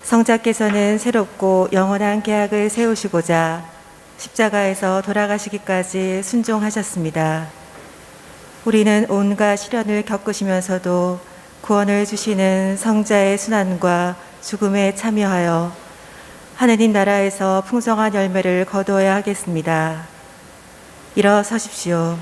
성자께서는 새롭고 영원한 계약을 세우시고자 십자가에서 돌아가시기까지 순종하셨습니다. 우리는 온갖 시련을 겪으시면서도 구원을 주시는 성자의 순환과 죽음에 참여하여 하느님 나라에서 풍성한 열매를 거두어야 하겠습니다. 일어서십시오.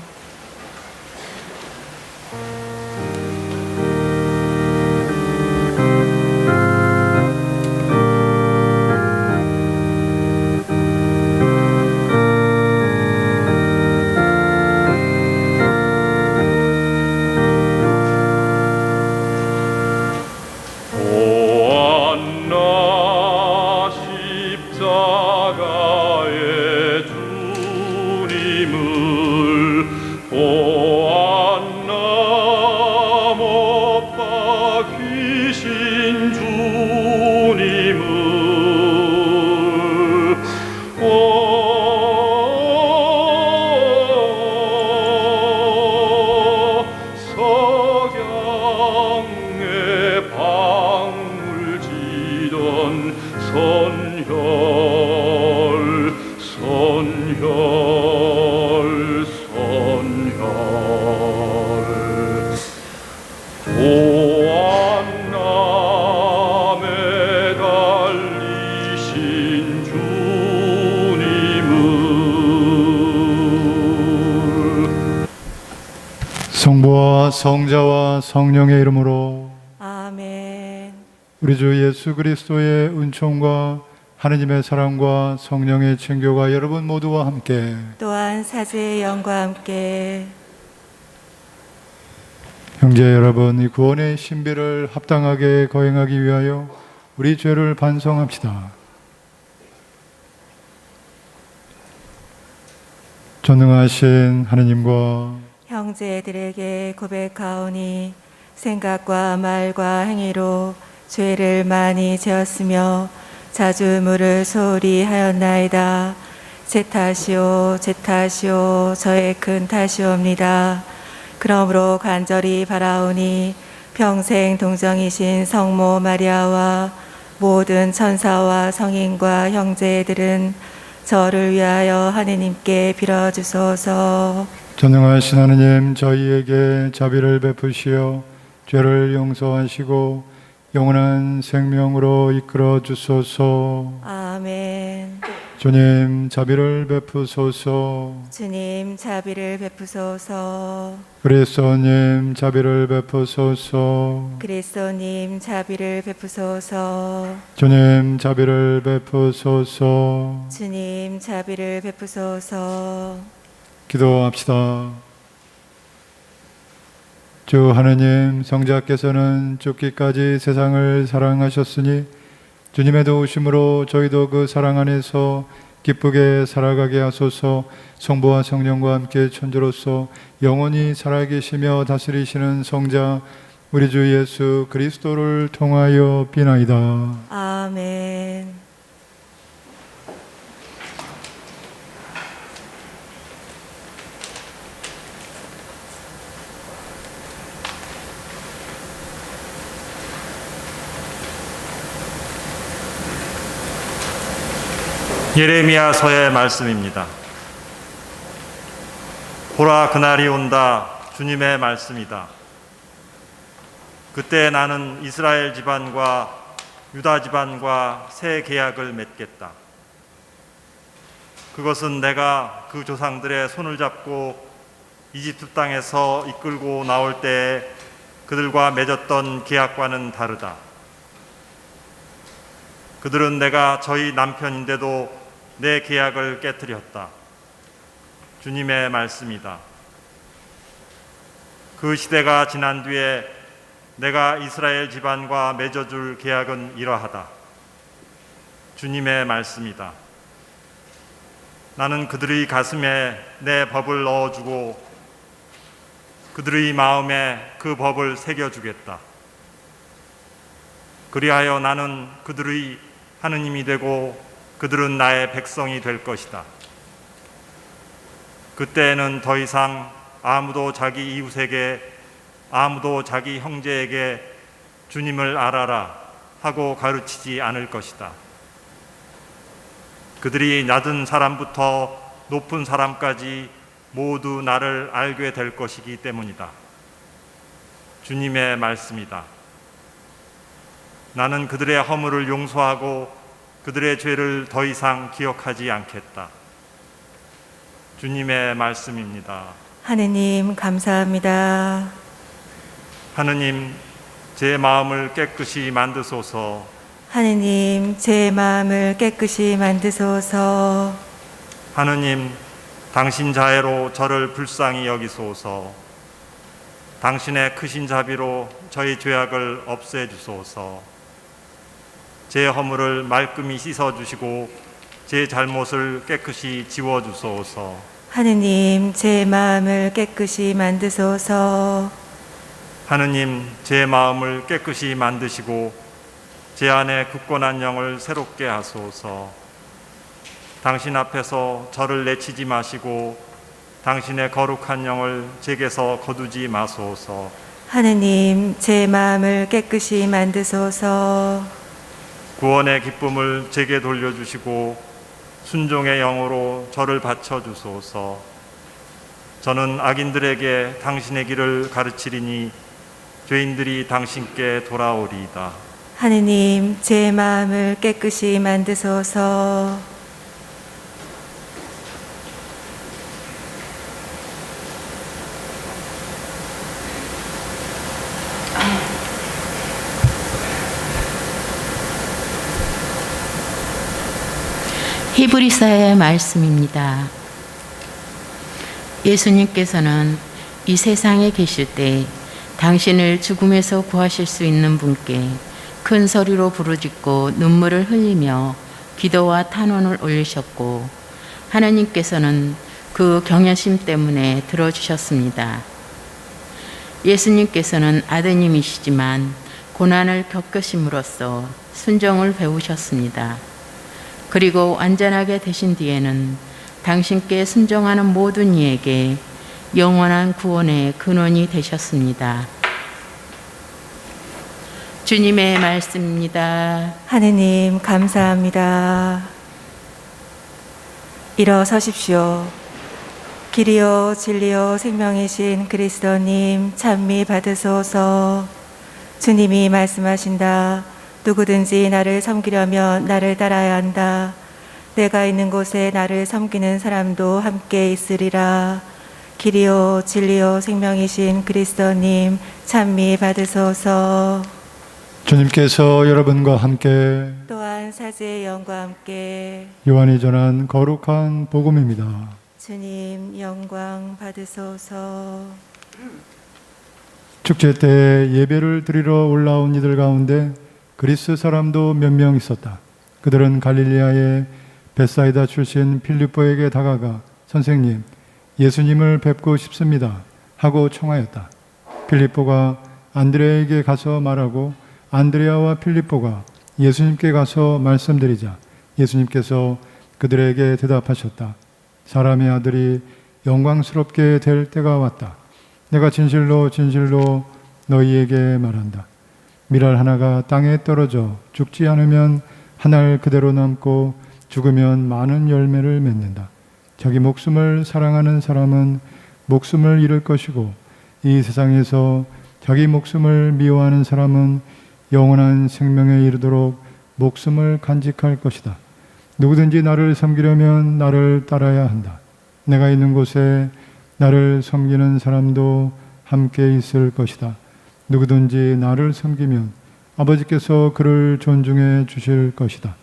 성부와 성자와 성령의 이름으로 아멘. 우리 주 예수 그리스도의 은총과 하느님의 사랑과 성령의 친교가 여러분 모두와 함께 또한 사제의 영과 함께 형제 여러분, 이 구원의 신비를 합당하게 거행하기 위하여 우리 죄를 반성합시다. 전능하신 하느님과 형제들에게 고백하오니 생각과 말과 행위로 죄를 많이 지었으며 자주 물을 소홀히 하였나이다. 제 탓이요 제 탓이요 저의 큰 탓이옵니다. 그러므로 간절히 바라오니 평생 동정이신 성모 마리아와 모든 천사와 성인과 형제들은 저를 위하여 하느님께 빌어주소서. 전능하신 하느님, 저희에게 자비를 베푸시어 죄를 용서하시고 영원한 생명으로 이끌어 주소서. 아멘. 주님, 자비를 베푸소서. 주님 자비를 베푸소서. 그리스도님, 자비를 베푸소서. 그리스도님 자비를 베푸소서. 주님, 자비를 베푸소서. 주님 자비를 베푸소서. 기도합시다. 주 하느님, 성자께서는 죽기까지 세상을 사랑하셨으니 주님의 도우심으로 저희도 그 사랑 안에서 기쁘게 살아가게 하소서. 성부와 성령과 함께 천주로서 영원히 살아계시며 다스리시는 성자 우리 주 예수 그리스도를 통하여 비나이다. 아멘. 예레미야서의 말씀입니다. 보라, 그날이 온다. 주님의 말씀이다. 그때 나는 이스라엘 집안과 유다 집안과 새 계약을 맺겠다. 그것은 내가 그 조상들의 손을 잡고 이집트 땅에서 이끌고 나올 때에 그들과 맺었던 계약과는 다르다. 그들은 내가 저희 남편인데도 내 계약을 깨뜨렸다. 주님의 말씀이다. 그 시대가 지난 뒤에 내가 이스라엘 집안과 맺어줄 계약은 이러하다. 주님의 말씀이다. 나는 그들의 가슴에 내 법을 넣어주고 그들의 마음에 그 법을 새겨주겠다. 그리하여 나는 그들의 하느님이 되고 그들은 나의 백성이 될 것이다. 그때에는 더 이상 아무도 자기 이웃에게, 아무도 자기 형제에게 주님을 알아라 하고 가르치지 않을 것이다. 그들이 낮은 사람부터 높은 사람까지 모두 나를 알게 될 것이기 때문이다. 주님의 말씀이다. 나는 그들의 허물을 용서하고 그들의 죄를 더 이상 기억하지 않겠다. 주님의 말씀입니다. 하느님 감사합니다. 하느님, 제 마음을 깨끗이 만드소서. 하느님 제 마음을 깨끗이 만드소서. 하느님, 당신 자애로 저를 불쌍히 여기소서. 당신의 크신 자비로 저희 죄악을 없애주소서. 제 허물을 말끔히 씻어주시고 제 잘못을 깨끗이 지워주소서. 하느님 제 마음을 깨끗이 만드소서. 하느님, 제 마음을 깨끗이 만드시고 제 안에 굳건한 영을 새롭게 하소서. 당신 앞에서 저를 내치지 마시고 당신의 거룩한 영을 제게서 거두지 마소서. 하느님 제 마음을 깨끗이 만드소서. 구원의 기쁨을 제게 돌려주시고 순종의 영으로 저를 바쳐주소서. 저는 악인들에게 당신의 길을 가르치리니 죄인들이 당신께 돌아오리이다. 하느님 제 마음을 깨끗이 만드소서. 히브리서의 말씀입니다. 예수님께서는 이 세상에 계실 때 당신을 죽음에서 구하실 수 있는 분께 큰 소리로 부르짖고 눈물을 흘리며 기도와 탄원을 올리셨고 하나님께서는 그 경외심 때문에 들어주셨습니다. 예수님께서는 아드님이시지만 고난을 겪으심으로써 순종을 배우셨습니다. 그리고 완전하게 되신 뒤에는 당신께 순종하는 모든 이에게 영원한 구원의 근원이 되셨습니다. 주님의 말씀입니다. 하느님 감사합니다. 일어서십시오. 길이요 진리요 생명이신 그리스도님 찬미 받으소서. 주님이 말씀하신다. 누구든지 나를 섬기려면 나를 따라야 한다. 내가 있는 곳에 나를 섬기는 사람도 함께 있으리라. 길이요 진리요 생명이신 그리스도님 찬미 받으소서. 주님께서 여러분과 함께 또한 사제의 영과 함께 요한이 전한 거룩한 복음입니다. 주님 영광 받으소서. 축제 때 예배를 드리러 올라온 이들 가운데 그리스 사람도 몇 명 있었다. 그들은 갈릴리아의 벳사이다 출신 필리포에게 다가가 선생님, 예수님을 뵙고 싶습니다 하고 청하였다. 필리포가 안드레에게 가서 말하고 안드레아와 필리포가 예수님께 가서 말씀드리자 예수님께서 그들에게 대답하셨다. 사람의 아들이 영광스럽게 될 때가 왔다. 내가 진실로 진실로 너희에게 말한다. 밀알 하나가 땅에 떨어져 죽지 않으면 한 알 그대로 남고 죽으면 많은 열매를 맺는다. 자기 목숨을 사랑하는 사람은 목숨을 잃을 것이고 이 세상에서 자기 목숨을 미워하는 사람은 영원한 생명에 이르도록 목숨을 간직할 것이다. 누구든지 나를 섬기려면 나를 따라야 한다. 내가 있는 곳에 나를 섬기는 사람도 함께 있을 것이다. 누구든지 나를 섬기면 아버지께서 그를 존중해 주실 것이다.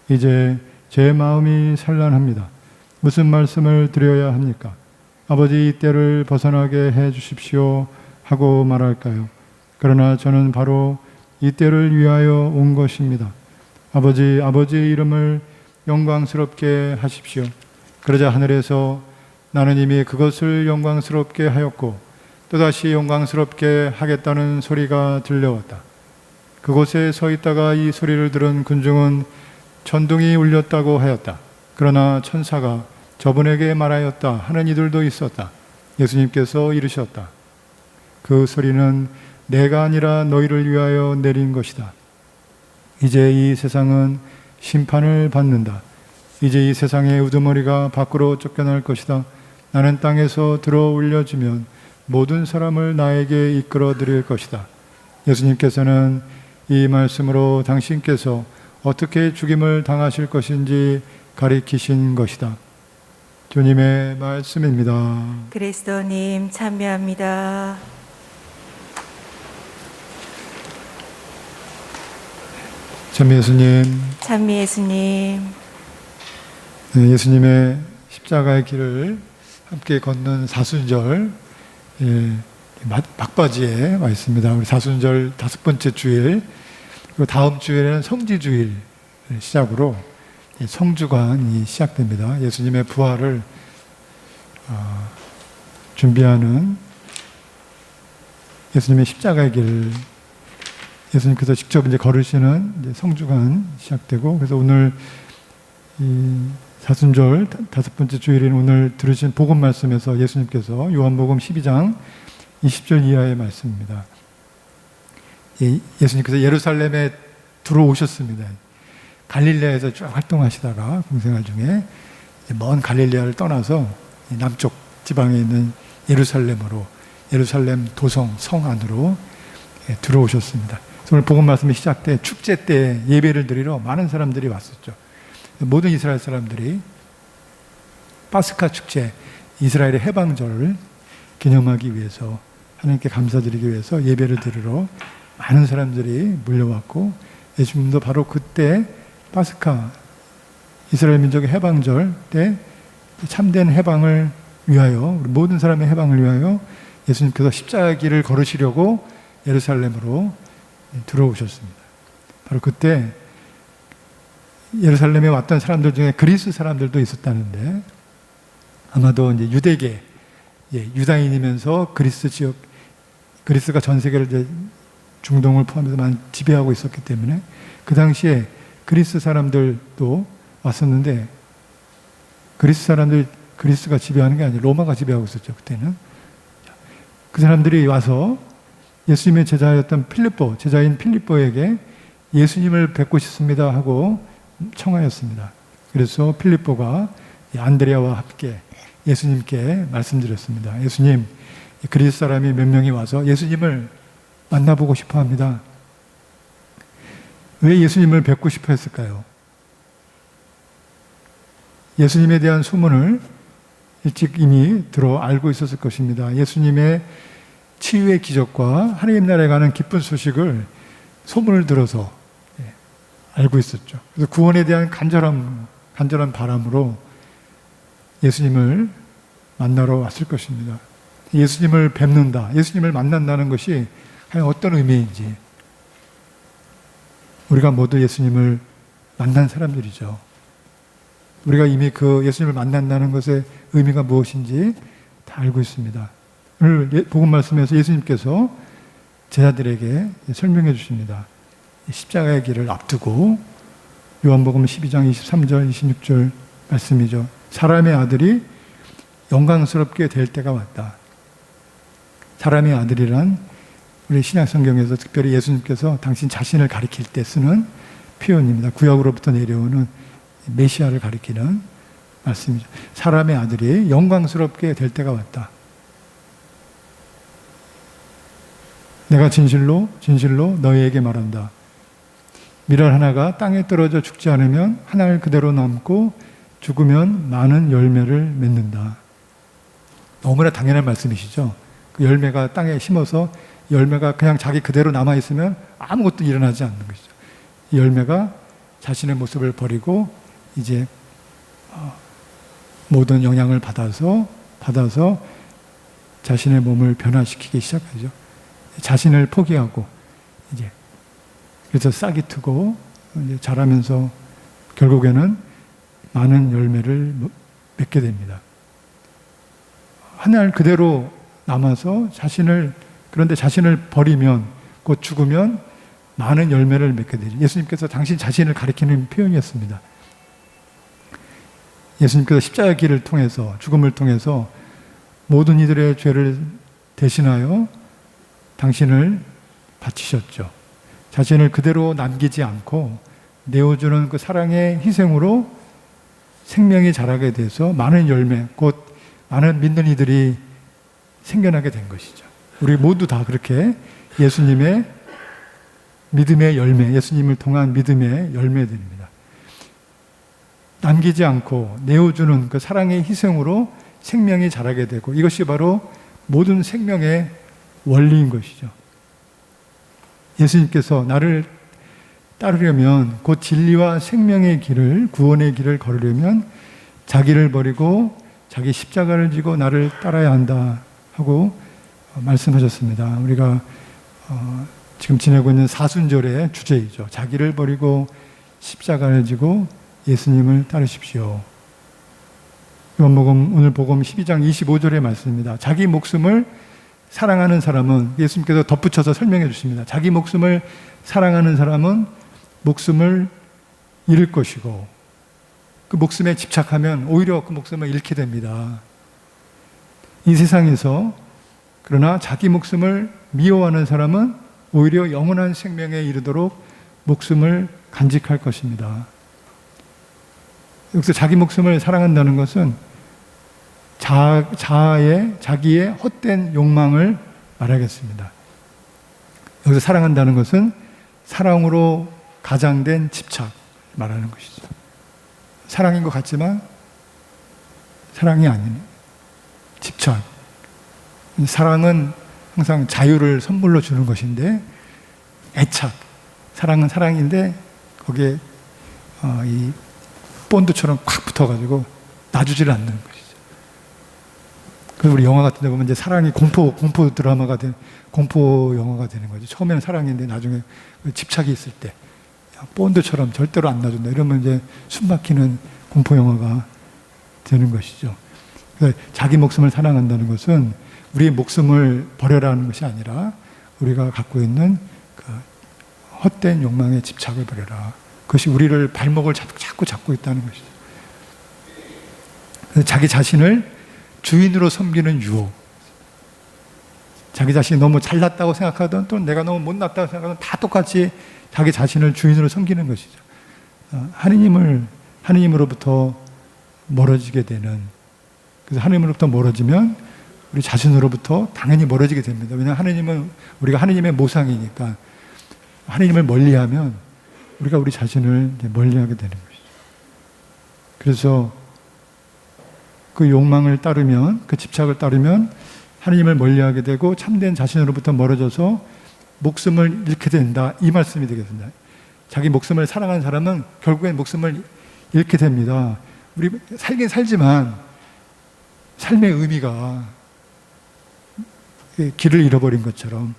이제 제 마음이 산란합니다. 무슨 말씀을 드려야 합니까? 아버지 이 때를 벗어나게 해 주십시오 하고 말할까요? 그러나 저는 바로 이 때를 위하여 온 것입니다. 아버지의 이름을 영광스럽게 하십시오. 그러자 하늘에서 나는 이미 그것을 영광스럽게 하였고 또다시 영광스럽게 하겠다는 소리가 들려왔다. 그곳에 서 있다가 이 소리를 들은 군중은 천둥이 울렸다고 하였다. 그러나 천사가 저분에게 말하였다 하는 이들도 있었다. 예수님께서 이르셨다. 그 소리는 내가 아니라 너희를 위하여 내린 것이다. 이제 이 세상은 심판을 받는다. 이제 이 세상의 우두머리가 밖으로 쫓겨날 것이다. 나는 땅에서 들어 올려지면 모든 사람을 나에게 이끌어 드릴 것이다. 예수님께서는 이 말씀으로 당신께서 어떻게 죽임을 당하실 것인지 가리키신 것이다. 주님의 말씀입니다. 그리스도님 참배합니다. 참 예수님, 찬미 예수님, 네, 예수님의 십자가의 길을 함께 걷는 사순절, 막바지에 와 있습니다. 우리 사순절 5번째 주일, 그리고 다음 주일에는 성지주일 시작으로 성주간이 시작됩니다. 예수님의 부활을 준비하는 예수님의 십자가의 길, 예수님께서 직접 이제 걸으시는 이제 성주간 시작되고, 그래서 오늘 이 사순절 5번째 주일인 오늘 들으신 복음 말씀에서 예수님께서 요한복음 12장 20절 이하의 말씀입니다. 예수님께서 예루살렘에 들어오셨습니다. 갈릴레아에서 쭉 활동하시다가 공생활 중에 먼 갈릴레아를 떠나서 남쪽 지방에 있는 예루살렘으로, 예루살렘 도성 성 안으로 들어오셨습니다. 오늘 복음 말씀이 시작 때 축제 때 예배를 드리러 많은 사람들이 왔었죠. 모든 이스라엘 사람들이 파스카 축제, 이스라엘의 해방절을 기념하기 위해서, 하나님께 감사드리기 위해서 예배를 드리러 많은 사람들이 몰려왔고, 예수님도 바로 그때 파스카, 이스라엘 민족의 해방절 때 참된 해방을 위하여, 우리 모든 사람의 해방을 위하여 예수님께서 십자가 길을 걸으시려고 예루살렘으로 들어오셨습니다. 바로 그때 예루살렘에 왔던 사람들 중에 그리스 사람들도 있었다는데, 아마도 이제 유대계, 유다인이면서 그리스 지역, 그리스가 전 세계를 이제 중동을 포함해서 많이 지배하고 있었기 때문에 그 당시에 그리스 사람들도 왔었는데, 그리스 사람들, 그리스가 지배하는 게 아니라 로마가 지배하고 있었죠, 그때는. 그 사람들이 와서 예수님의 제자였던 필립보, 제자인 필립보에게 예수님을 뵙고 싶습니다 하고 청하였습니다. 그래서 필립보가 안드레아와 함께 예수님께 말씀드렸습니다. 예수님, 그리스 사람이 몇 명이 와서 예수님을 만나보고 싶어 합니다. 왜 예수님을 뵙고 싶어 했을까요? 예수님에 대한 소문을 일찍 이미 들어 알고 있었을 것입니다. 예수님의 치유의 기적과 하나님 나라에 가는 기쁜 소식을 소문을 들어서 알고 있었죠. 그래서 구원에 대한 간절한 바람으로 예수님을 만나러 왔을 것입니다. 예수님을 뵙는다, 예수님을 만난다는 것이 과연 어떤 의미인지, 우리가 모두 예수님을 만난 사람들이죠. 우리가 이미 그 예수님을 만난다는 것의 의미가 무엇인지 다 알고 있습니다. 오늘 복음 말씀에서 예수님께서 제자들에게 설명해 주십니다. 십자가의 길을 앞두고, 요한복음 12장 23절 26절 말씀이죠. 사람의 아들이 영광스럽게 될 때가 왔다. 사람의 아들이란 우리 신약성경에서 특별히 예수님께서 당신 자신을 가리킬 때 쓰는 표현입니다. 구약으로부터 내려오는 메시아를 가리키는 말씀이죠. 사람의 아들이 영광스럽게 될 때가 왔다. 내가 진실로 너희에게 말한다. 밀알 하나가 땅에 떨어져 죽지 않으면 한 알 그대로 남고 죽으면 많은 열매를 맺는다. 너무나 당연한 말씀이시죠. 그 열매가 땅에 심어서 열매가 그냥 자기 그대로 남아있으면 아무것도 일어나지 않는 것이죠. 이 열매가 자신의 모습을 버리고 이제 모든 영향을 받아서 자신의 몸을 변화시키기 시작하죠. 자신을 포기하고 이제 그래서 싹이 트고 이제 자라면서 결국에는 많은 열매를 맺게 됩니다. 한 알 그대로 남아서 그런데 자신을 버리면, 곧 죽으면 많은 열매를 맺게 되죠. 예수님께서 당신 자신을 가리키는 표현이었습니다. 예수님께서 십자가 길을 통해서, 죽음을 통해서 모든 이들의 죄를 대신하여 당신을 바치셨죠. 자신을 그대로 남기지 않고 내어주는 그 사랑의 희생으로 생명이 자라게 돼서 많은 열매, 곧 많은 믿는 이들이 생겨나게 된 것이죠. 우리 모두 다 그렇게 예수님의 믿음의 열매, 예수님을 통한 믿음의 열매들입니다. 남기지 않고 내어주는 그 사랑의 희생으로 생명이 자라게 되고, 이것이 바로 모든 생명의 원리인 것이죠. 예수님께서 나를 따르려면, 곧 진리와 생명의 길을, 구원의 길을 걸으려면 자기를 버리고 자기 십자가를 지고 나를 따라야 한다 하고 말씀하셨습니다. 우리가 지금 지내고 있는 사순절의 주제이죠. 자기를 버리고 십자가를 지고 예수님을 따르십시오. 요한복음, 오늘 복음 12장 25절의 말씀입니다. 자기 목숨을 사랑하는 사람은, 예수님께서 덧붙여서 설명해 주십니다. 자기 목숨을 사랑하는 사람은 목숨을 잃을 것이고, 그 목숨에 집착하면 오히려 그 목숨을 잃게 됩니다. 이 세상에서 그러나 자기 목숨을 미워하는 사람은 오히려 영원한 생명에 이르도록 목숨을 간직할 것입니다. 여기서 자기 목숨을 사랑한다는 것은 자기의 헛된 욕망을 말하겠습니다. 여기서 사랑한다는 것은 사랑으로 가장된 집착 말하는 것이죠. 사랑인 것 같지만 사랑이 아니네. 집착. 사랑은 항상 자유를 선물로 주는 것인데, 애착. 사랑은 사랑인데 거기에 이 본드처럼 콱 붙어가지고 놔주지를 않는 것이죠. 그래서 우리 영화 같은 데 보면 이제 사랑이 공포 드라마가 공포 영화가 되는 거죠. 처음에는 사랑인데 나중에 집착이 있을 때 본드처럼 절대로 안 놔준다. 이러면 이제 숨막히는 공포 영화가 되는 것이죠. 자기 목숨을 사랑한다는 것은 우리의 목숨을 버려라는 것이 아니라 우리가 갖고 있는 그 헛된 욕망에 집착을 버려라. 그것이 우리를 발목을 자꾸 잡고 있다는 것이죠. 그래서 자기 자신을 주인으로 섬기는 유혹. 자기 자신이 너무 잘났다고 생각하든 또 내가 너무 못났다고 생각하든 다 똑같이 자기 자신을 주인으로 섬기는 것이죠. 하느님으로부터 멀어지게 되는, 그래서 하느님으로부터 멀어지면 우리 자신으로부터 당연히 멀어지게 됩니다. 왜냐하면 우리가 하느님의 모상이니까 하느님을 멀리하면 우리가 우리 자신을 멀리하게 되는 것이죠. 그래서 그 욕망을 따르면, 그 집착을 따르면 하느님을 멀리하게 되고 참된 자신으로부터 멀어져서 목숨을 잃게 된다. 이 말씀이 되겠습니다. 자기 목숨을 사랑하는 사람은 결국엔 목숨을 잃게 됩니다. 우리 살긴 살지만 삶의 의미가 길을 잃어버린 것처럼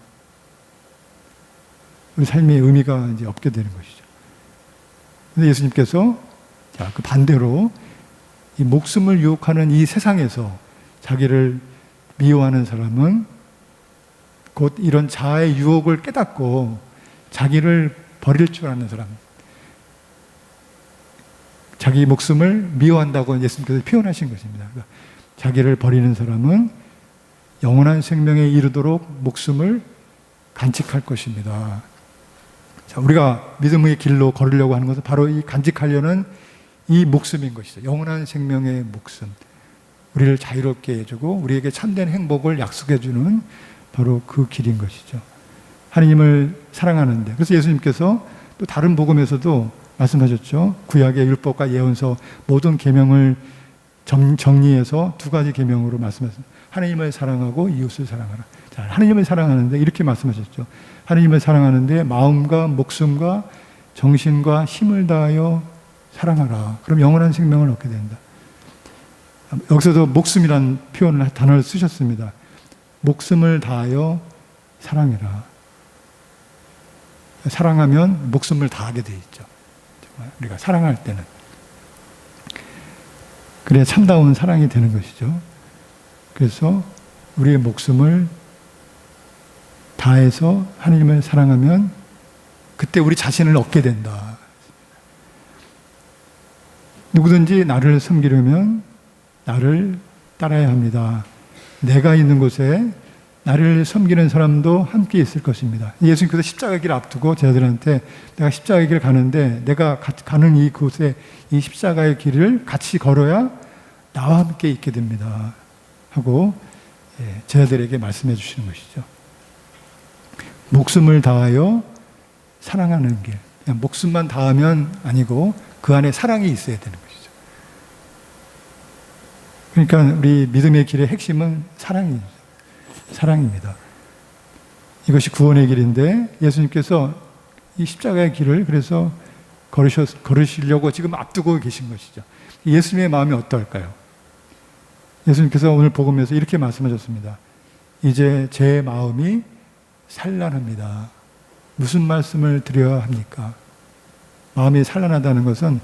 우리 삶의 의미가 이제 없게 되는 것이죠. 근데 예수님께서 그 반대로 이 목숨을 유혹하는 이 세상에서 자기를 미워하는 사람은 곧 이런 자아의 유혹을 깨닫고 자기를 버릴 줄 아는 사람, 자기 목숨을 미워한다고 예수님께서 표현하신 것입니다. 그러니까 자기를 버리는 사람은 영원한 생명에 이르도록 목숨을 간직할 것입니다. 자, 우리가 믿음의 길로 걸으려고 하는 것은 바로 이 간직하려는 이 목숨인 것이죠. 영원한 생명의 목숨. 우리를 자유롭게 해주고 우리에게 참된 행복을 약속해주는 바로 그 길인 것이죠. 하나님을 사랑하는데, 그래서 예수님께서 또 다른 복음에서도 말씀하셨죠. 구약의 율법과 예언서 모든 계명을 정리해서 두 가지 계명으로 말씀하셨습니다. 하나님을 사랑하고 이웃을 사랑하라. 자, 하나님을 사랑하는데 이렇게 말씀하셨죠. 하나님을 사랑하는데 마음과 목숨과 정신과 힘을 다하여 사랑하라. 그럼 영원한 생명을 얻게 된다. 여기서도 목숨이라는 단어를 쓰셨습니다. 목숨을 다하여 사랑해라. 사랑하면 목숨을 다하게 돼 있죠. 정말 우리가 사랑할 때는. 그래야 참다운 사랑이 되는 것이죠. 그래서 우리의 목숨을 다해서 하나님을 사랑하면 그때 우리 자신을 얻게 된다. 누구든지 나를 섬기려면 나를 따라야 합니다. 내가 있는 곳에 나를 섬기는 사람도 함께 있을 것입니다. 예수님께서 십자가 길을 앞두고 제자들한테 내가 십자가 길을 가는데 내가 가는 이곳에 이 십자가의 길을 같이 걸어야 나와 함께 있게 됩니다. 하고 제자들에게 말씀해 주시는 것이죠. 목숨을 다하여 사랑하는 길. 그냥 목숨만 다하면 아니고 그 안에 사랑이 있어야 되는 것이죠. 그러니까 우리 믿음의 길의 핵심은 사랑입니다. 이것이 구원의 길인데 예수님께서 이 십자가의 길을 그래서 걸으시려고 지금 앞두고 계신 것이죠. 예수님의 마음이 어떨까요? 예수님께서 오늘 복음에서 이렇게 말씀하셨습니다. 이제 제 마음이 산란합니다. 무슨 말씀을 드려야 합니까? 마음이 산란하다는 것은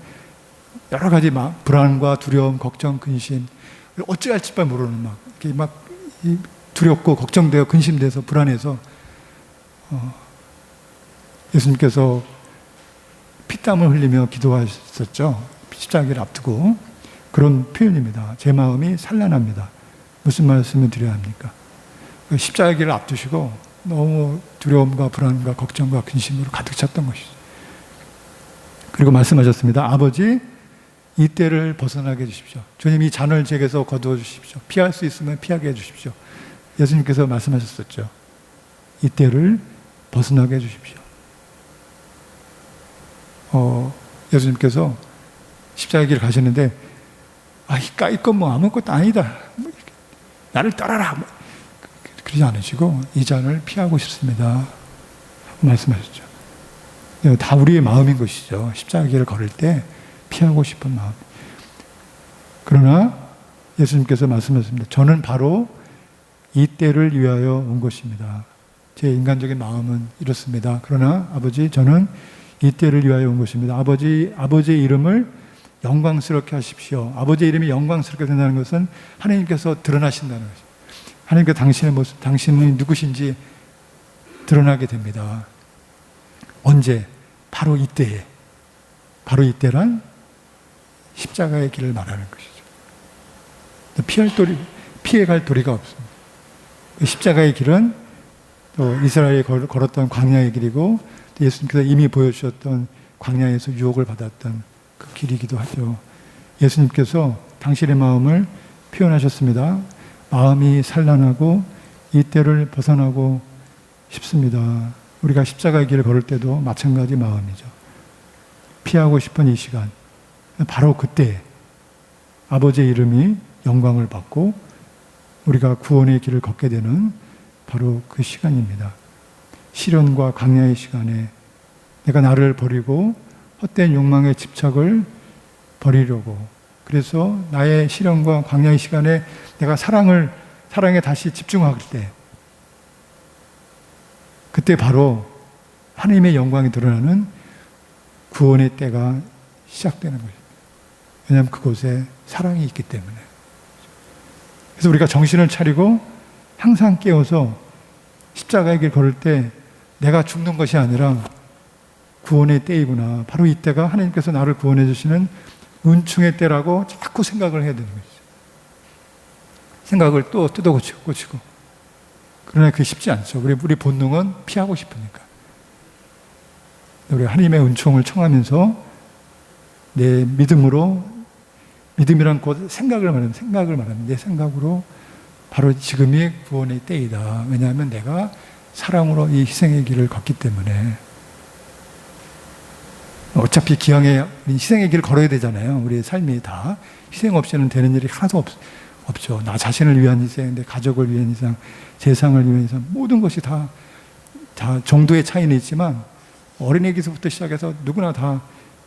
여러 가지 불안과 두려움, 걱정, 근심, 어찌할지 모르는 두렵고 걱정되어 근심돼서 불안해서 예수님께서 피땀을 흘리며 기도하셨죠. 십자가를 앞두고 그런 표현입니다. 제 마음이 산란합니다. 무슨 말씀을 드려야 합니까? 십자가를 앞두시고 너무 두려움과 불안과 걱정과 근심으로 가득 찼던 것이죠. 그리고 말씀하셨습니다. 아버지, 이 때를 벗어나게 해주십시오. 주님, 이 잔을 제게서 거두어 주십시오. 피할 수 있으면 피하게 해주십시오. 예수님께서 말씀하셨었죠. 이 때를 벗어나게 해주십시오. 예수님께서 십자가의 길을 가시는데 이까이 건 뭐 아무것도 아니다. 나를 따라라. 그러지 않으시고 이 잔을 피하고 싶습니다. 말씀하셨죠. 다 우리의 마음인 것이죠. 십자가의 길을 걸을 때 피하고 싶은 마음. 그러나 예수님께서 말씀하셨습니다. 저는 바로 이 때를 위하여 온 것입니다. 제 인간적인 마음은 이렇습니다. 그러나 아버지, 저는 이 때를 위하여 온 것입니다. 아버지의 이름을 영광스럽게 하십시오. 아버지의 이름이 영광스럽게 된다는 것은 하나님께서 드러나신다는 것입니다. 하나님께서 당신의 모습, 당신이 누구신지 드러나게 됩니다. 언제? 바로 이때에. 바로 이때란 십자가의 길을 말하는 것이죠. 피해갈 도리가 없습니다. 십자가의 길은 또 이스라엘이 걸었던 광야의 길이고 예수님께서 이미 보여주셨던 광야에서 유혹을 받았던 그 길이기도 하죠. 예수님께서 당신의 마음을 표현하셨습니다. 마음이 산란하고 이 때를 벗어나고 싶습니다. 우리가 십자가의 길을 걸을 때도 마찬가지 마음이죠. 피하고 싶은 이 시간, 바로 그때 아버지의 이름이 영광을 받고 우리가 구원의 길을 걷게 되는 바로 그 시간입니다. 시련과 광야의 시간에 내가 나를 버리고 헛된 욕망의 집착을 버리려고, 그래서 나의 시련과 광야의 시간에 내가 사랑에 다시 집중할 때, 그때 바로 하나님의 영광이 드러나는 구원의 때가 시작되는 것입니다. 왜냐하면 그곳에 사랑이 있기 때문에. 그래서 우리가 정신을 차리고 항상 깨어서 십자가의 길 걸을 때 내가 죽는 것이 아니라 구원의 때이구나. 바로 이때가 하나님께서 나를 구원해 주시는 은총의 때라고 자꾸 생각을 해야 되는 것이죠. 생각을 또 뜯어 고치고. 그러나 그게 쉽지 않죠. 우리 본능은 피하고 싶으니까. 우리가 하나님의 은총을 청하면서 내 믿음이란 곧 생각을 말하는 내 생각으로 바로 지금이 구원의 때이다. 왜냐하면 내가 사랑으로 이 희생의 길을 걷기 때문에. 어차피 기왕에 희생의 길을 걸어야 되잖아요. 우리의 삶이 다 희생 없이는 되는 일이 하나도 없죠. 나 자신을 위한 희생, 내 가족을 위한 희생, 세상을 위한 희생, 모든 것이 다 정도의 차이는 있지만 어린애기서부터 시작해서 누구나 다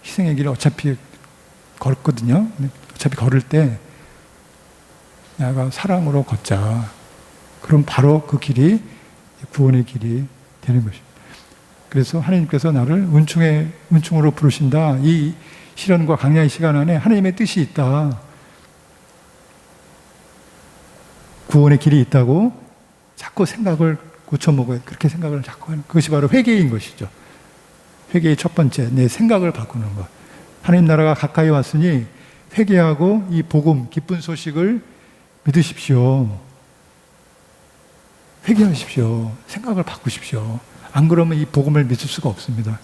희생의 길을 어차피 걸거든요. 어차피 걸을 때 내가 사랑으로 걷자. 그럼 바로 그 길이 구원의 길이 되는 것입니다. 그래서 하나님께서 나를 은총으로 부르신다. 이 시련과 강야의 시간 안에 하나님의 뜻이 있다. 구원의 길이 있다고 자꾸 생각을 고쳐먹어요. 그렇게 생각을 자꾸 하는 그것이 바로 회개인 것이죠. 회개의 첫 번째, 내 생각을 바꾸는 것. 하나님 나라가 가까이 왔으니 회개하고 이 복음, 기쁜 소식을 믿으십시오. 회개하십시오. 생각을 바꾸십시오. 안 그러면 이 복음을 믿을 수가 없습니다.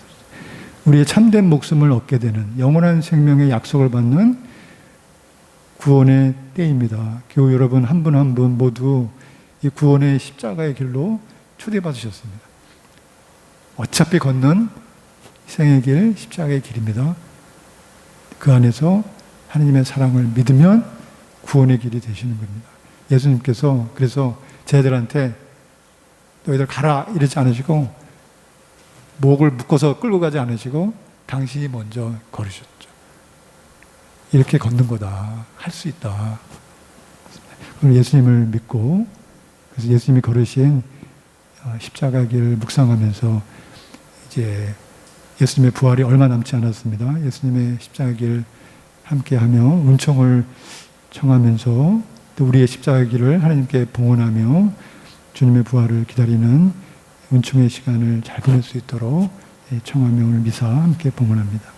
우리의 참된 목숨을 얻게 되는 영원한 생명의 약속을 받는 구원의 때입니다. 교우 여러분 한 분 한 분 모두 이 구원의 십자가의 길로 초대받으셨습니다. 어차피 걷는 생의 길, 십자가의 길입니다. 그 안에서 하나님의 사랑을 믿으면 구원의 길이 되시는 겁니다. 예수님께서 그래서 제자들한테 너희들 가라 이러지 않으시고 목을 묶어서 끌고 가지 않으시고 당신이 먼저 걸으셨죠. 이렇게 걷는 거다. 할 수 있다. 그럼 예수님을 믿고 그래서 예수님이 걸으신 십자가 길 묵상하면서 이제 예수님의 부활이 얼마 남지 않았습니다. 예수님의 십자가 길 함께하며 은총을 청하면서 또 우리의 십자가 길을 하나님께 봉헌하며 주님의 부활을 기다리는 은총의 시간을 잘 보낼 수 있도록 청하며 오늘 미사 함께 봉헌합니다.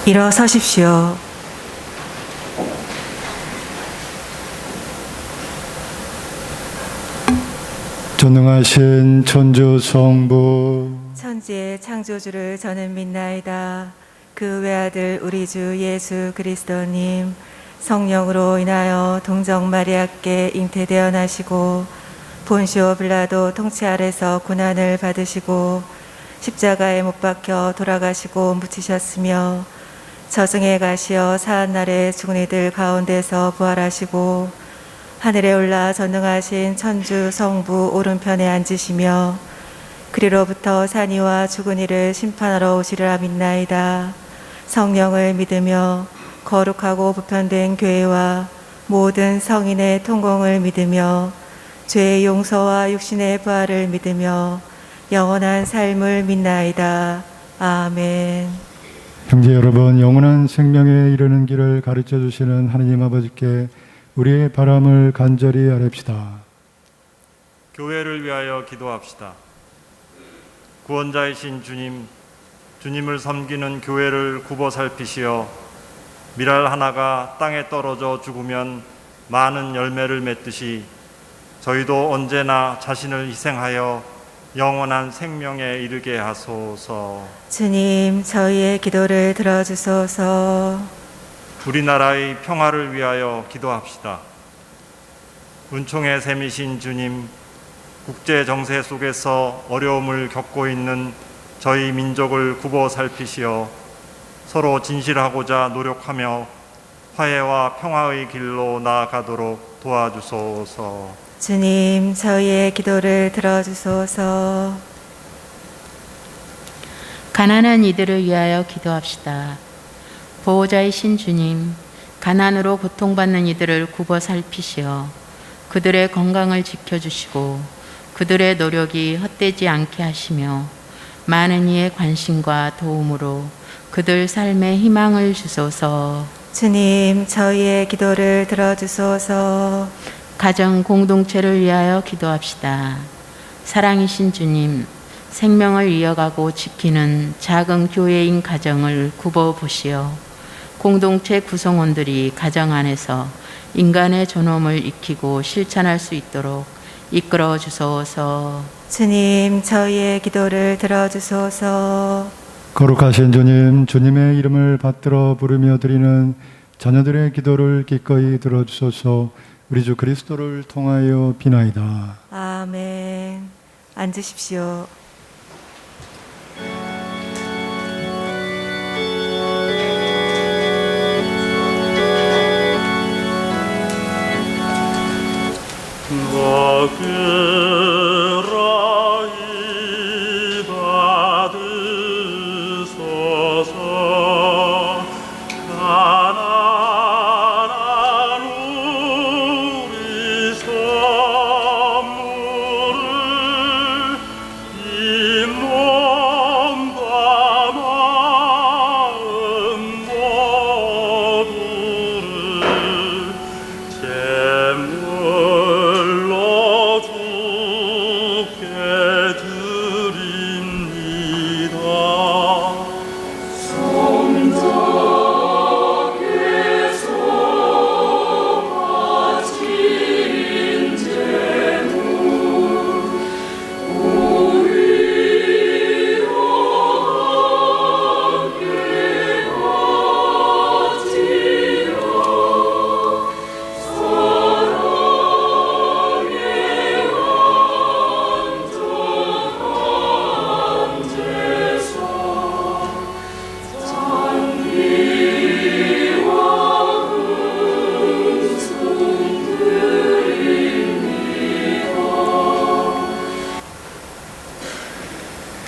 일어서십시오. 전능하신 천주 성부 천지의 창조주를 저는 믿나이다. 그 외아들 우리 주 예수 그리스도님 성령으로 인하여 동정 마리아께 잉태되어 나시고 본시오 빌라도 통치 아래서 고난을 받으시고 십자가에 못 박혀 돌아가시고 묻히셨으며 저승에 가시어 사한날에 죽은 이들 가운데서 부활하시고 하늘에 올라 전능하신 천주 성부 오른편에 앉으시며 그리로부터 산이와 죽은 이를 심판하러 오시리라 믿나이다. 성령을 믿으며 거룩하고 보편된 교회와 모든 성인의 통공을 믿으며 죄의 용서와 육신의 부활을 믿으며 영원한 삶을 믿나이다. 아멘. 형제 여러분, 영원한 생명에 이르는 길을 가르쳐 주시는 하나님 아버지께 우리의 바람을 간절히 아뢰읍시다. 교회를 위하여 기도합시다. 구원자이신 주님, 주님을 섬기는 교회를 굽어 살피시어 밀알 하나가 땅에 떨어져 죽으면 많은 열매를 맺듯이 저희도 언제나 자신을 희생하여 영원한 생명에 이르게 하소서. 주님, 저희의 기도를 들어주소서. 우리나라의 평화를 위하여 기도합시다. 은총의 샘이신 주님, 국제 정세 속에서 어려움을 겪고 있는 저희 민족을 굽어 살피시어 서로 진실하고자 노력하며 화해와 평화의 길로 나아가도록 도와주소서. 주님, 저희의 기도를 들어주소서. 가난한 이들을 위하여 기도합시다. 보호자이신 주님, 가난으로 고통받는 이들을 굽어 살피시어 그들의 건강을 지켜주시고 그들의 노력이 헛되지 않게 하시며 많은 이의 관심과 도움으로 그들 삶에 희망을 주소서. 주님, 저희의 기도를 들어주소서. 가정 공동체를 위하여 기도합시다. 사랑이신 주님, 생명을 이어가고 지키는 작은 교회인 가정을 굽어 보시어 공동체 구성원들이 가정 안에서 인간의 존엄을 익히고 실천할 수 있도록 이끌어 주소서. 주님, 저희의 기도를 들어주소서. 거룩하신 주님, 주님의 이름을 받들어 부르며 드리는 자녀들의 기도를 기꺼이 들어주소서. 우리 주 그리스도를 통하여 비나이다. 아멘. 앉으십시오. 받으소서.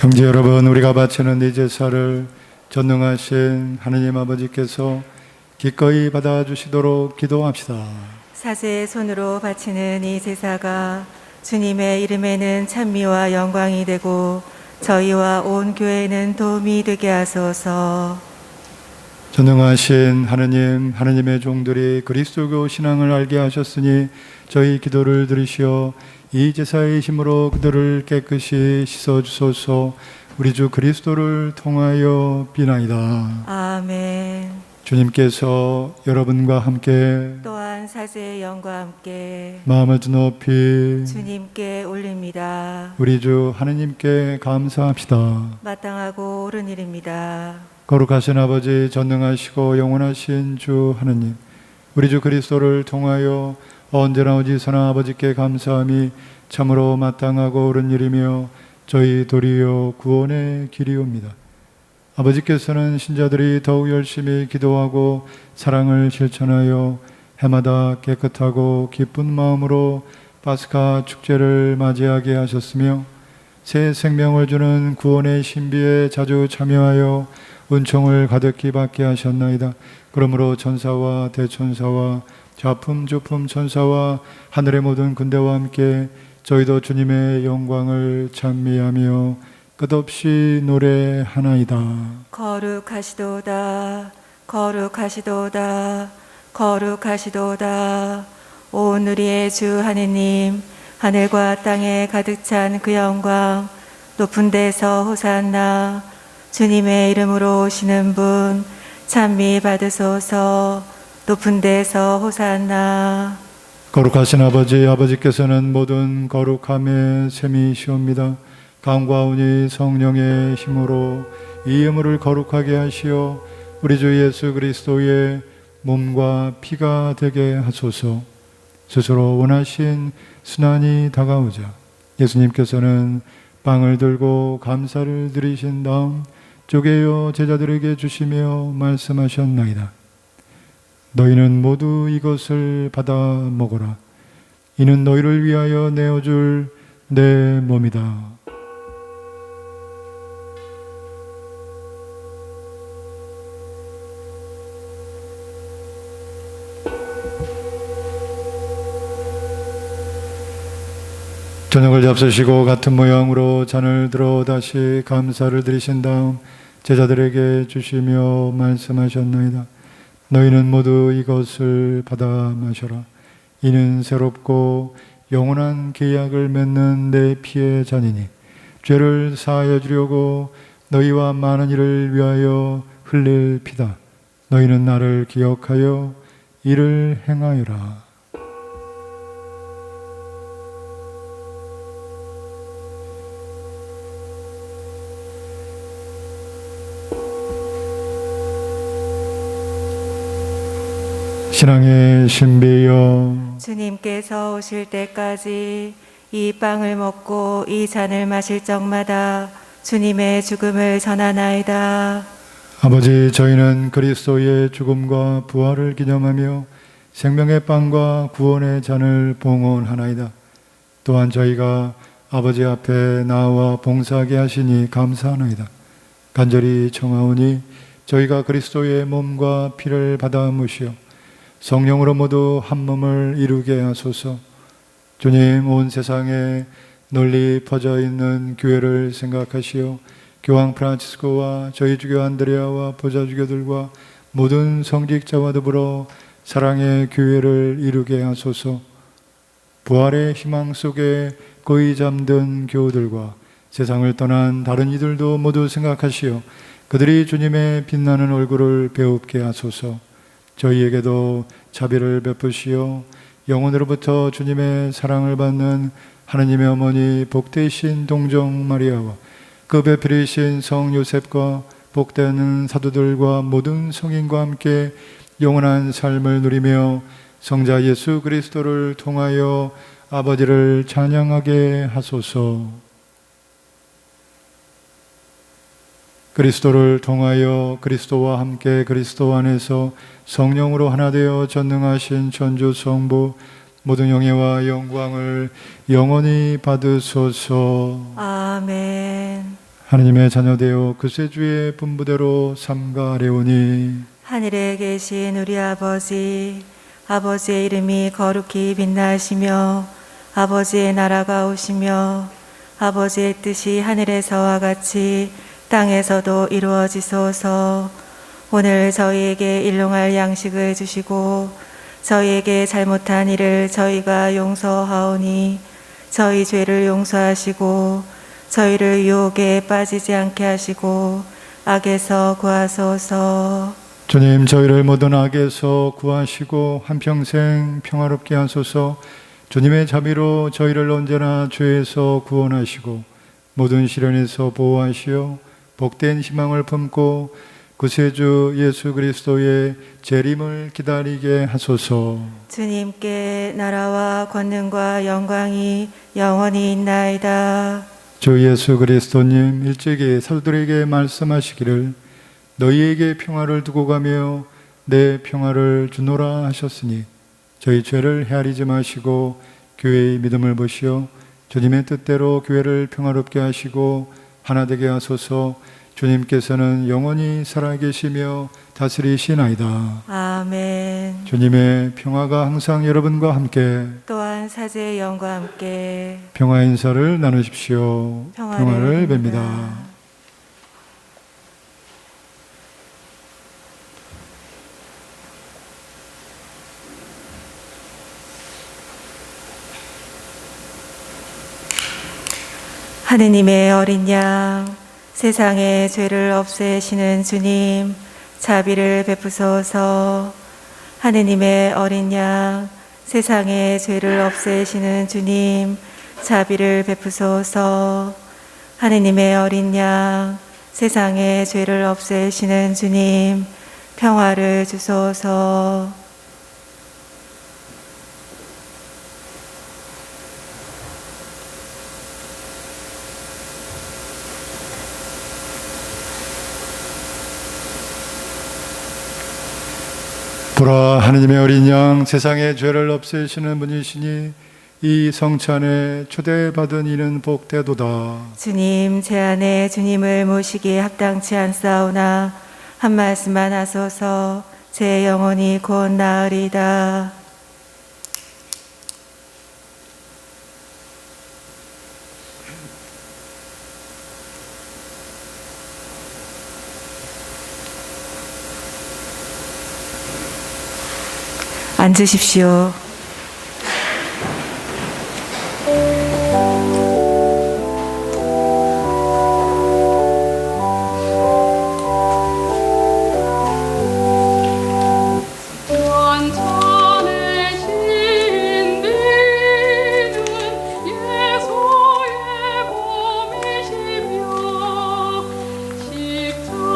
형제 여러분, 우리가 바치는 이 제사를 전능하신 하느님 아버지께서 기꺼이 받아주시도록 기도합시다. 사제의 손으로 바치는 이 제사가 주님의 이름에는 찬미와 영광이 되고 저희와 온 교회는 도움이 되게 하소서. 전능하신 하느님, 하느님의 종들이 그리스도교 신앙을 알게 하셨으니 저희 기도를 들으시어 이 제사의 힘으로 그들을 깨끗이 씻어주소서. 우리 주 그리스도를 통하여 비나이다. 아멘. 주님께서 여러분과 함께 또한 사제의 영과 함께 마음을 높이 주님께 올립니다. 우리 주 하느님께 감사합시다. 마땅하고 옳은 일입니다. 거룩하신 아버지, 전능하시고 영원하신 주 하느님, 우리 주 그리스도를 통하여 언제나 어디서나 아버지께 감사함이 참으로 마땅하고 옳은 일이며 저희 도리어 구원의 길이옵니다. 아버지께서는 신자들이 더욱 열심히 기도하고 사랑을 실천하여 해마다 깨끗하고 기쁜 마음으로 파스카 축제를 맞이하게 하셨으며 새 생명을 주는 구원의 신비에 자주 참여하여 은총을 가득히 받게 하셨나이다. 그러므로 천사와 대천사와 좌품 조품 천사와 하늘의 모든 군대와 함께 저희도 주님의 영광을 찬미하며 끝없이 노래하나이다. 거룩하시도다, 거룩하시도다, 거룩하시도다. 온 우리의 주 하느님, 하늘과 땅에 가득 찬 그 영광, 높은 데서 호산나. 주님의 이름으로 오시는 분 찬미 받으소서. 높은 데서 호산나. 거룩하신 아버지, 아버지께서는 모든 거룩함의 셈이시옵니다. 강과오니 성령의 힘으로 이 예물을 거룩하게 하시어 우리 주 예수 그리스도의 몸과 피가 되게 하소서. 스스로 원하신 순환이 다가오자 예수님께서는 빵을 들고 감사를 드리신 다음 쪼개어 제자들에게 주시며 말씀하셨나이다. 너희는 모두 이것을 받아 먹어라. 이는 너희를 위하여 내어줄 내 몸이다. 저녁을 잡수시고 같은 모양으로 잔을 들어 다시 감사를 드리신 다음 제자들에게 주시며 말씀하셨나이다. 너희는 모두 이것을 받아 마셔라. 이는 새롭고 영원한 계약을 맺는 내 피의 잔이니 죄를 사하여 주려고 너희와 많은 이를 위하여 흘릴 피다. 너희는 나를 기억하여 이를 행하여라. 신앙의 신비여, 주님께서 오실 때까지 이 빵을 먹고 이 잔을 마실 적마다 주님의 죽음을 전하나이다. 아버지, 저희는 그리스도의 죽음과 부활을 기념하며 생명의 빵과 구원의 잔을 봉헌하나이다. 또한 저희가 아버지 앞에 나와 봉사하게 하시니 감사하나이다. 간절히 청하오니 저희가 그리스도의 몸과 피를 받아 무시어 성령으로 모두 한 몸을 이루게 하소서. 주님, 온 세상에 널리 퍼져 있는 교회를 생각하시어 교황 프란치스코와 저희 주교 안드레아와 보좌주교들과 모든 성직자와 더불어 사랑의 교회를 이루게 하소서. 부활의 희망 속에 거의 잠든 교우들과 세상을 떠난 다른 이들도 모두 생각하시어 그들이 주님의 빛나는 얼굴을 배웁게 하소서. 저희에게도 자비를 베푸시어 영혼으로부터 주님의 사랑을 받는 하느님의 어머니 복되신 동정 마리아와 그 배필이신 성 요셉과 복되는 사도들과 모든 성인과 함께 영원한 삶을 누리며 성자 예수 그리스도를 통하여 아버지를 찬양하게 하소서. 그리스도를 통하여 그리스도와 함께 그리스도 안에서 성령으로 하나 되어 전능하신 천주 성부 모든 영예와 영광을 영원히 받으소서. 아멘. 하느님의 자녀되어 그새 주의 분부대로 삼가래오니 하늘에 계신 우리 아버지, 아버지의 이름이 거룩히 빛나시며 아버지의 나라가 오시며 아버지의 뜻이 하늘에서와 같이 땅에서도 이루어지소서. 오늘 저희에게 일용할 양식을 주시고 저희에게 잘못한 일을 저희가 용서하오니 저희 죄를 용서하시고 저희를 유혹에 빠지지 않게 하시고 악에서 구하소서. 주님, 저희를 모든 악에서 구하시고 한평생 평화롭게 하소서. 주님의 자비로 저희를 언제나 죄에서 구원하시고 모든 시련에서 보호하시어 복된 희망을 품고 구세주 예수 그리스도의 재림을 기다리게 하소서. 주님께 나라와 권능과 영광이 영원히 있나이다. 주 예수 그리스도님, 일찍이 사도들에게 말씀하시기를 너희에게 평화를 두고 가며 내 평화를 주노라 하셨으니 저희 죄를 헤아리지 마시고 교회의 믿음을 보시어 주님의 뜻대로 교회를 평화롭게 하시고 하나 되게 하소서. 주님께서는 영원히 살아계시며 다스리시나이다. 아멘. 주님의 평화가 항상 여러분과 함께 또한 사제의 영과 함께 평화 인사를 나누십시오. 평화를 빕니다. 하느님의 어린 양, 세상의 죄를 없애시는 주님, 자비를 베푸소서. 하느님의 어린 양, 세상의 죄를 없애시는 주님, 자비를 베푸소서. 하느님의 어린 양, 세상의 죄를 없애시는 주님, 평화를 주소서. 보라, 하느님의 어린 양, 세상의 죄를 없애시는 분이시니 이 성찬에 초대받은 이는 복되도다. 주님, 제 안에 주님을 모시기에 합당치 않사오나 한 말씀만 하소서. 제 영혼이 곧 나으리다. 앉으십시오.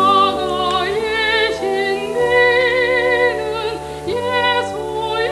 십자가의 신비는 예수의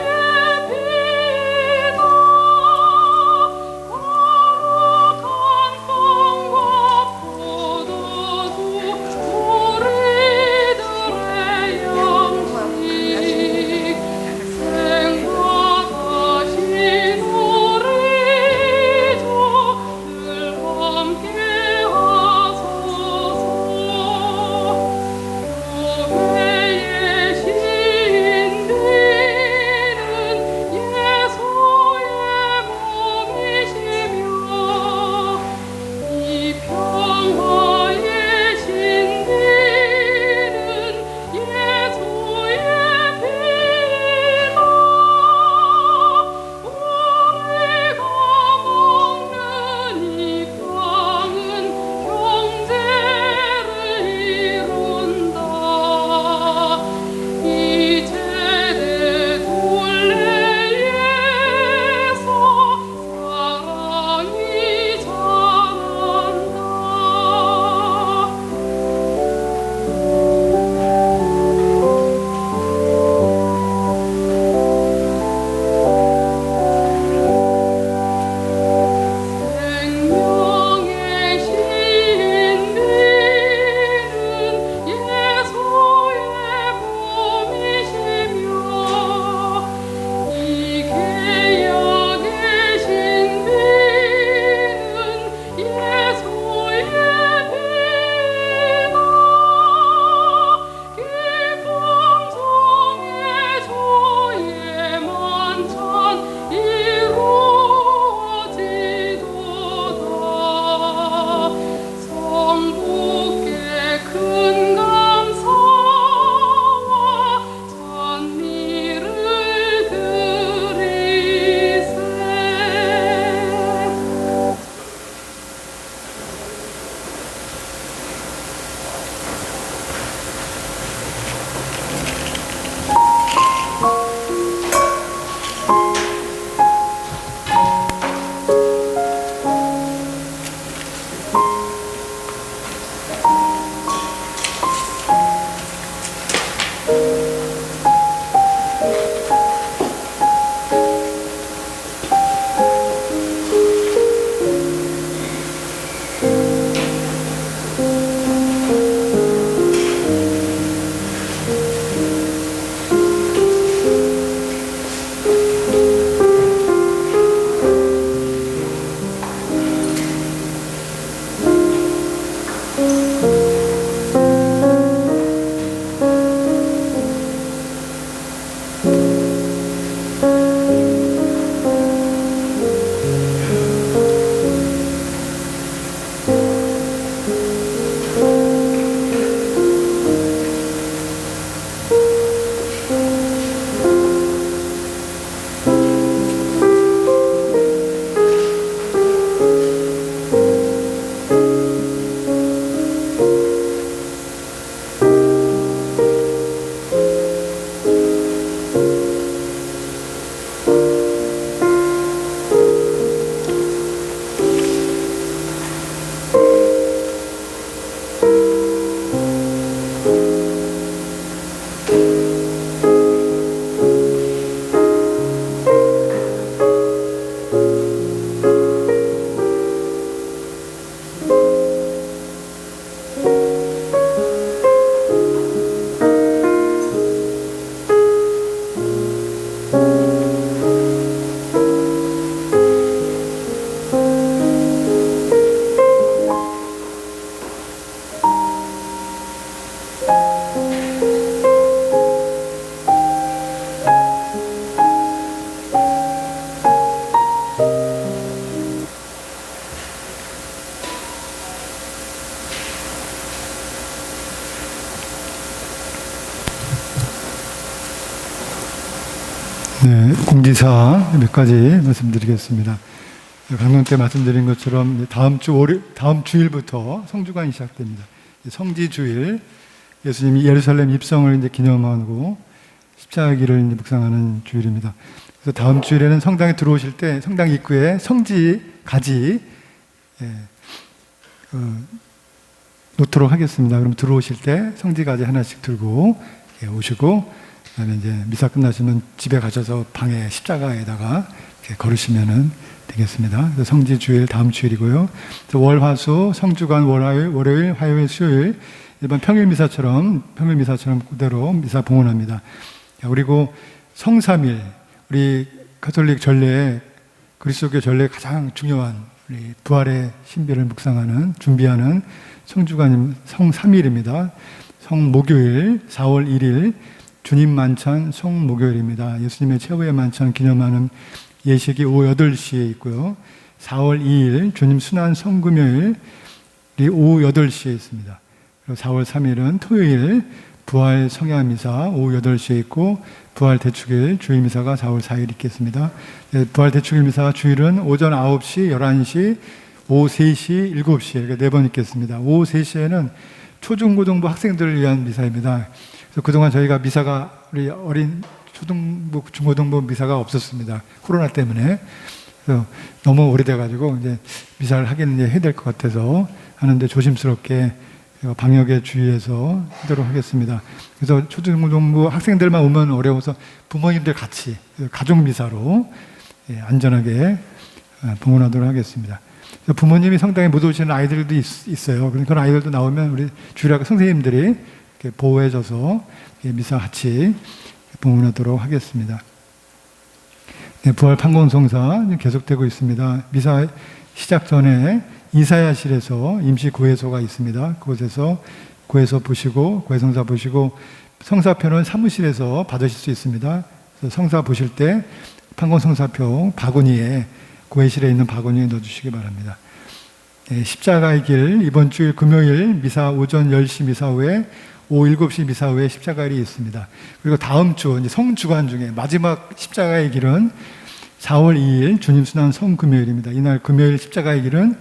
네, 공지사 몇 가지 말씀드리겠습니다. 강론 때 말씀드린 것처럼 다음 주일부터 성주간이 시작됩니다. 성지주일, 예수님이 예루살렘 입성을 이제 기념하고 십자가기를 이제 묵상하는 주일입니다. 그래서 다음 주일에는 성당에 들어오실 때 성당 입구에 성지 가지 놓도록 하겠습니다. 그럼 들어오실 때 성지 가지 하나씩 들고 오시고, 그다음에 이제 미사 끝나시면 집에 가셔서 방에 십자가에다가 이렇게 걸으시면은 되겠습니다. 그래서 성지 주일 다음 주일이고요. 월, 화, 수, 성주간 월요일, 화요일, 수요일 일반 평일 미사처럼 그대로 미사 봉헌합니다. 그리고 성삼일, 우리 가톨릭 전례, 그리스도교 전례 가장 중요한 우리 부활의 신비를 묵상하는 준비하는 성주간 성삼일입니다. 성목요일 4월 1일 주님 만찬 성목요일입니다. 예수님의 최후의 만찬 기념하는 예식이 오후 8시에 있고요. 4월 2일 주님 순환 성금요일이 오후 8시에 있습니다. 그리고 4월 3일은 토요일 부활 성야미사 오후 8시에 있고, 부활 대축일 주일미사가 4월 4일 있겠습니다. 부활 대축일 미사 주일은 오전 9시, 11시, 오후 3시, 7시 이렇게 4번 있겠습니다. 오후 3시에는 초중고등부 학생들을 위한 미사입니다. 그래서 그동안 저희가 미사가 우리 어린 초등부, 중고등부 미사가 없었습니다. 코로나 때문에. 그래서 너무 오래돼가지고 이제 미사를 하긴 이제 해야 될 것 같아서 하는데 조심스럽게 방역에 주의해서 하도록 하겠습니다. 그래서 초중고등부 학생들만 오면 어려워서 부모님들 같이 가족 미사로 안전하게 봉헌하도록 하겠습니다. 부모님이 성당에 못 오시는 아이들도 있어요. 그런 아이들도 나오면 우리 주일학 선생님들이 보호해줘서 미사 같이 봉헌하도록 하겠습니다. 네, 부활 판공성사 계속되고 있습니다. 미사 시작 전에 이사야실에서 임시 구회소가 있습니다. 그곳에서 구회소 보시고 구회성사 보시고, 성사표는 사무실에서 받으실 수 있습니다. 그래서 성사 보실 때 판공성사표 바구니에, 구회실에 있는 바구니에 넣어주시기 바랍니다. 네, 십자가의 길 이번 주일 금요일 미사 오전 10시 미사 후에 오후 7시 미사 후에 십자가일이 있습니다. 그리고 다음 주 이제 성주간 중에 마지막 십자가의 길은 4월 2일 주님 순환 성금요일입니다. 이날 금요일 십자가의 길은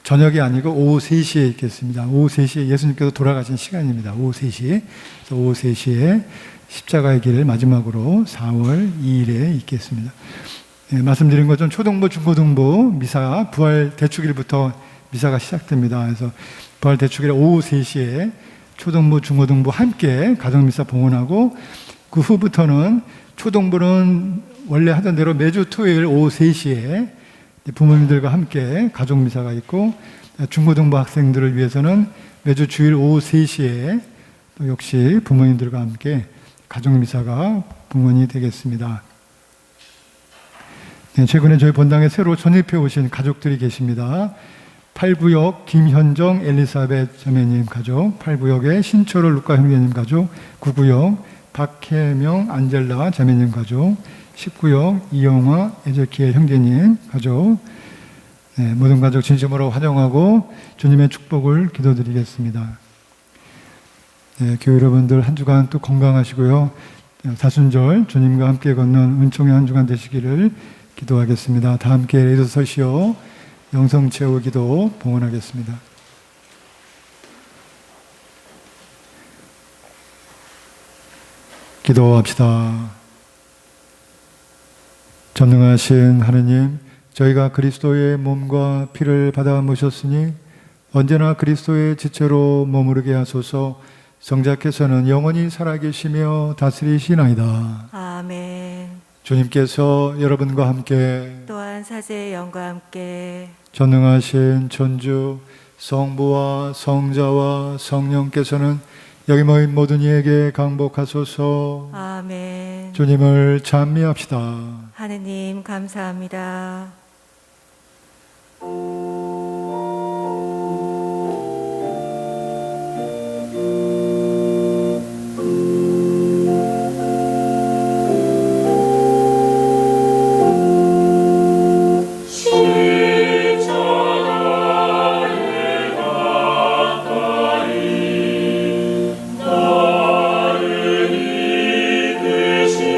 저녁이 아니고 오후 3시에 있겠습니다. 오후 3시에 예수님께서 돌아가신 시간입니다. 오후 3시. 그래서 오후 3시에 십자가의 길을 마지막으로 4월 2일에 있겠습니다. 네, 말씀드린 것처럼 초등부, 중고등부 미사 부활 대축일부터 미사가 시작됩니다. 그래서 부활 대축일 오후 3시에 초등부, 중고등부 함께 가정미사 봉헌하고, 그 후부터는 초등부는 원래 하던 대로 매주 토요일 오후 3시에 부모님들과 함께 가족미사가 있고, 중고등부 학생들을 위해서는 매주 주일 오후 3시에 또 역시 부모님들과 함께 가족미사가 봉헌이 되겠습니다. 네, 최근에 저희 본당에 새로 전입해 오신 가족들이 계십니다. 8구역 김현정 엘리사벳 자매님 가족, 8구역의 신철호 루카 형제님 가족, 9구역 박혜명 안젤라 자매님 가족, 10구역 이영화 에ze키엘 형제님 가족, 네, 모든 가족 진심으로 환영하고 주님의 축복을 기도드리겠습니다. 네, 교회 여러분들 한 주간 또 건강하시고요. 사순절 주님과 함께 걷는 은총의 한 주간 되시기를 기도하겠습니다. 다 함께 일어서시오. 영성 채우 기도 봉헌하겠습니다. 기도합시다. 전능하신 하느님, 저희가 그리스도의 몸과 피를 받아 모셨으니 언제나 그리스도의 지체로 머무르게 하소서. 성자께서는 영원히 살아계시며 다스리시나이다. 아멘. 주님께서 여러분과 함께 또한 사제의 영과 함께 전능하신 천주 성부와 성자와 성령께서는 여기 모인 모든 이에게 강복하소서. 아멘. 주님을 찬미합시다. 하느님 감사합니다. 나를 이끄시오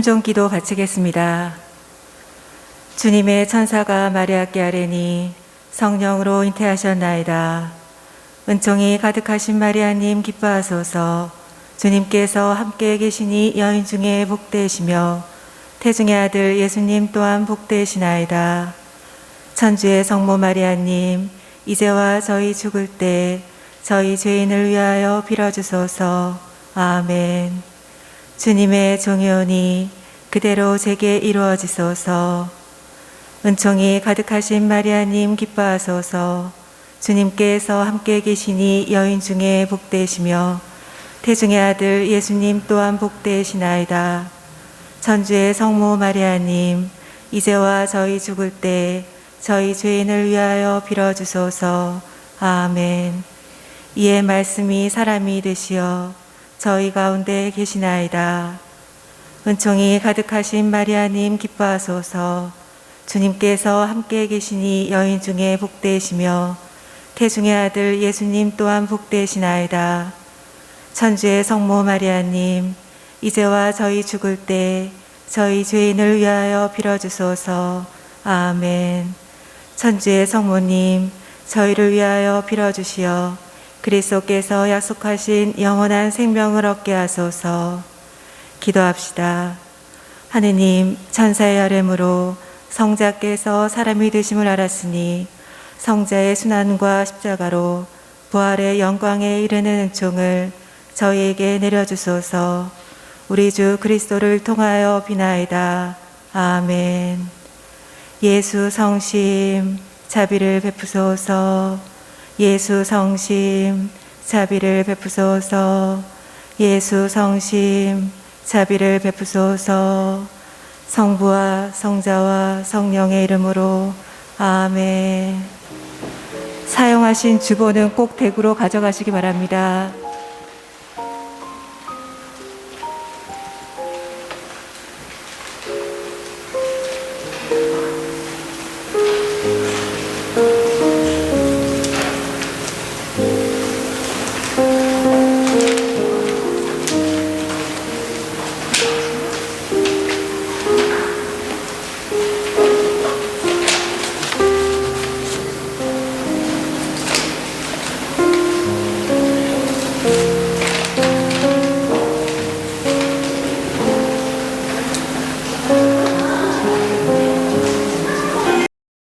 참종 기도 바치겠습니다. 주님의 천사가 마리아께 아뢰니 성령으로 잉태하셨나이다. 은총이 가득하신 마리아님 기뻐하소서. 주님께서 함께 계시니 여인 중에 복되시며 태중의 아들 예수님 또한 복되시나이다. 천주의 성모 마리아님, 이제와 저희 죽을 때 저희 죄인을 위하여 빌어주소서. 아멘. 주님의 종이오니 그대로 제게 이루어지소서. 은총이 가득하신 마리아님 기뻐하소서. 주님께서 함께 계시니 여인 중에 복되시며 태중의 아들 예수님 또한 복되시나이다. 천주의 성모 마리아님, 이제와 저희 죽을 때 저희 죄인을 위하여 빌어주소서. 아멘. 이에 말씀이 사람이 되시어 저희 가운데 계시나이다. 은총이 가득하신 마리아님 기뻐하소서. 주님께서 함께 계시니 여인 중에 복되시며 태중의 아들 예수님 또한 복되시나이다. 천주의 성모 마리아님, 이제와 저희 죽을 때 저희 죄인을 위하여 빌어주소서. 아멘. 천주의 성모님, 저희를 위하여 빌어주시어 그리스도께서 약속하신 영원한 생명을 얻게 하소서. 기도합시다. 하느님, 천사의 아뢰므로 성자께서 사람이 되심을 알았으니 성자의 순환과 십자가로 부활의 영광에 이르는 은총을 저희에게 내려주소서. 우리 주 그리스도를 통하여 비나이다. 아멘. 예수 성심 자비를 베푸소서. 예수 성심 자비를 베푸소서. 예수 성심 자비를 베푸소서. 성부와 성자와 성령의 이름으로 아멘. 사용하신 주보는 꼭 댁으로 가져가시기 바랍니다.